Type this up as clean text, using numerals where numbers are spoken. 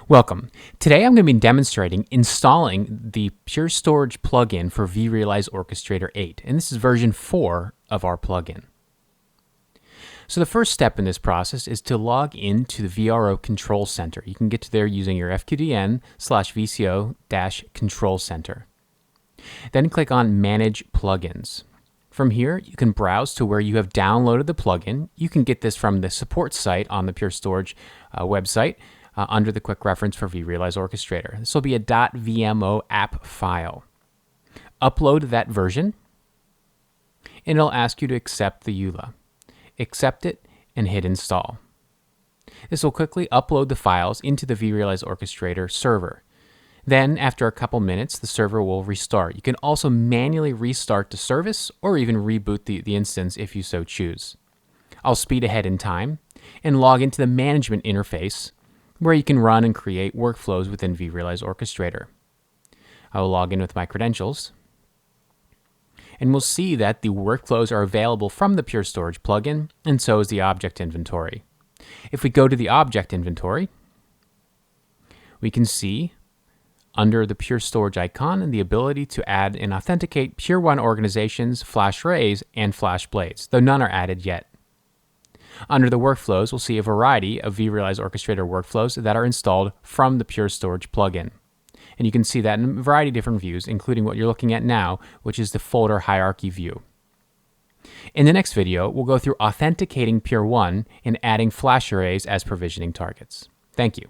Welcome. Today I'm going to be demonstrating installing the Pure Storage plugin for vRealize Orchestrator 8, and this is version 4 of our plugin. So the first step in this process is to log into the vRO Control Center. You can get to there using your fqdn/vco-control center. Then click on Manage Plugins. From here, you can browse to where you have downloaded the plugin. You can get this from the support site on the Pure Storage website. Under the quick reference for vRealize Orchestrator. This will be a .vmo app file. Upload that version, and it'll ask you to accept the EULA. Accept it and hit install. This will quickly upload the files into the vRealize Orchestrator server. Then, after a couple minutes, the server will restart. You can also manually restart the service or even reboot the instance if you so choose. I'll speed ahead in time and log into the management interface where you can run and create workflows within vRealize Orchestrator. I will log in with my credentials, and we'll see that the workflows are available from the Pure Storage plugin, and so is the object inventory. If we go to the object inventory, we can see under the Pure Storage icon the ability to add and authenticate Pure One organizations, flash arrays, and flash blades, though none are added yet. Under the workflows, we'll see a variety of vRealize Orchestrator workflows that are installed from the Pure Storage plugin. And you can see that in a variety of different views, including what you're looking at now, which is the folder hierarchy view. In the next video, we'll go through authenticating Pure One and adding flash arrays as provisioning targets. Thank you.